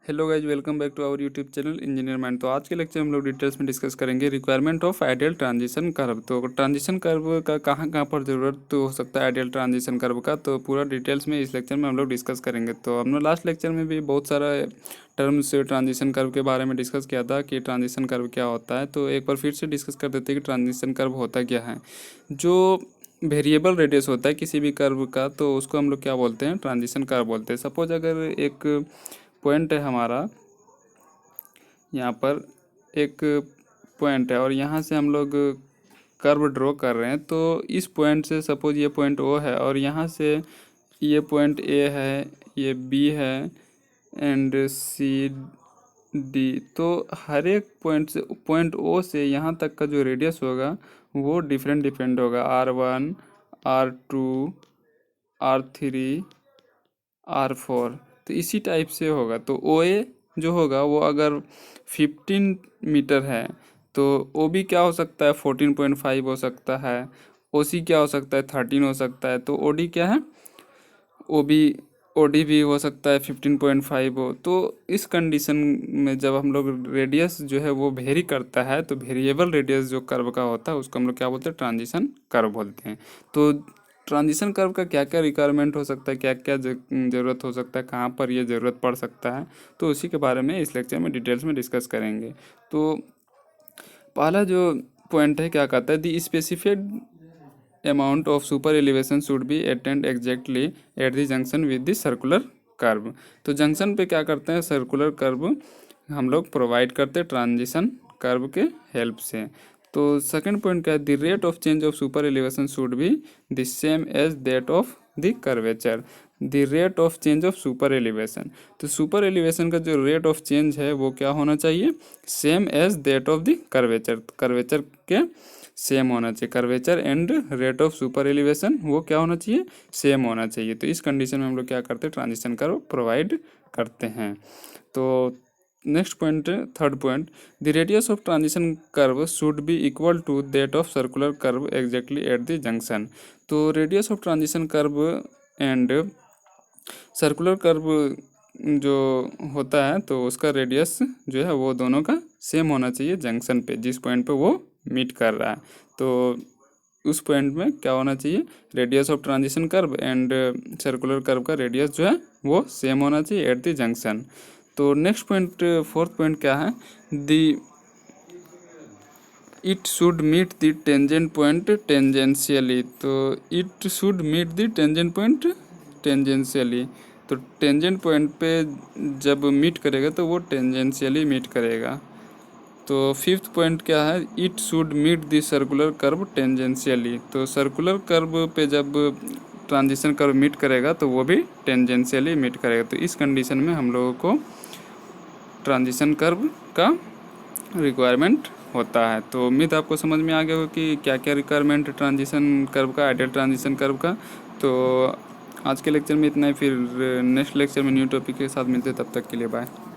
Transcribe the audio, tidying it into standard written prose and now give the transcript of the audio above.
Hello guys, welcome back to our YouTube channel engineer mind. तो आज के lecture में हम लोग डिटेल्स में डिस्कस करेंगे requirement of ideal transition curve. तो ट्रांजिशन कर्व का कहाँ कहाँ पर ज़रूरत तो हो सकता है आइडियल ट्रांजिशन कर्व का, तो पूरा डिटेल्स में इस लेक्चर में हम लोग डिस्कस करेंगे। तो हमने लास्ट लेक्चर में भी बहुत सारा टर्म्स ट्रांजिशन कर्व के बारे में डिस्कस किया था कि ट्रांजिशन कर्व क्या होता है। तो एक बार फिर से डिस्कस कर देते हैं कि ट्रांजिशन कर्व होता क्या है। जो वेरिएबल रेडियस होता है किसी भी कर्व का, तो उसको हम लोग क्या बोलते हैं, ट्रांजिशन कर्व बोलते हैं। सपोज अगर एक पॉइंट है हमारा, यहाँ पर एक पॉइंट है और यहाँ से हम लोग कर्व ड्रॉ कर रहे हैं। तो इस पॉइंट से सपोज ये पॉइंट ओ है और यहाँ से ये पॉइंट ए है, ये बी है एंड सी डी। तो हर एक पॉइंट से, पॉइंट ओ से यहाँ तक का जो रेडियस होगा वो डिफरेंट होगा। R1, R2, R3, R4। तो इसी टाइप से होगा। तो ओ ए जो होगा वो अगर 15 मीटर है तो ओ बी क्या हो सकता है, 14.5 हो सकता है। ओ सी क्या हो सकता है, 13 हो सकता है। तो ओ डी क्या है, ओ डी भी हो सकता है 15.5 हो। तो इस कंडीशन में जब हम लोग रेडियस जो है वो वेरी करता है, तो वेरिएबल रेडियस जो कर्व का होता है उसको हम लोग क्या बोलते हैं, ट्रांजिशन कर्व बोलते हैं। तो ट्रांजिशन कर्व का क्या क्या रिक्वायरमेंट हो सकता है, क्या क्या ज़रूरत हो सकता है, कहाँ पर ये ज़रूरत पड़ सकता है, तो उसी के बारे में इस लेक्चर में डिटेल्स में डिस्कस करेंगे। तो पहला जो पॉइंट है क्या कहता है, the specified amount of super elevation should B attend exactly at the junction with the circular curve. तो जंक्शन पे क्या करते हैं, सर्कुलर कर्व हम लोग प्रोवाइड करते हैं ट्रांजिशन कर्व के हेल्प से। तो सेकंड पॉइंट क्या है, the rate of change of super elevation should be the same as that of the curvature. The rate of change of super elevation, तो सुपर एलिवेशन का जो रेट ऑफ चेंज है वो क्या होना चाहिए, same as that of the curvature. Curvature के same होना चाहिए, curvature and rate of super elevation वो क्या होना चाहिए, सेम होना चाहिए। तो इस कंडीशन में हम लोग क्या करते हैं, ट्रांजिशन कर्व प्रोवाइड करते हैं। तो next point, third point, the radius of transition curve should be equal to that of circular curve exactly at the junction. तो radius of transition curve and circular curve जो होता है तो उसका radius जो है वो दोनों का सेम होना चाहिए जंक्शन पे, जिस पॉइंट पे वो मीट कर रहा है। तो उस पॉइंट में क्या होना चाहिए, radius of transition curve and circular curve का रेडियस जो है वो सेम होना चाहिए एट द जंक्शन। तो नेक्स्ट पॉइंट, फोर्थ पॉइंट क्या है, the it should meet the tangent point tangentially. तो it should meet the tangent point tangentially. तो टेंजेंट पॉइंट पे जब मीट करेगा तो वो टेंजेंशियली मीट करेगा। तो फिफ्थ पॉइंट क्या है, it should meet the circular curve tangentially. तो सर्कुलर कर्व पे जब ट्रांजिशन कर्व मीट करेगा तो वो भी टेंजेंशियली मीट करेगा। तो इस कंडीशन में हम लोगों को ट्रांजिशन कर्व का रिक्वायरमेंट होता है। तो उम्मीद आपको समझ में आ गया हो कि क्या क्या रिक्वायरमेंट ट्रांजिशन कर्व का, आइडियल ट्रांजिशन कर्व का। तो आज के लेक्चर में इतना ही, फिर नेक्स्ट लेक्चर में न्यू टॉपिक के साथ मिलते हैं, तब तक के लिए बाय।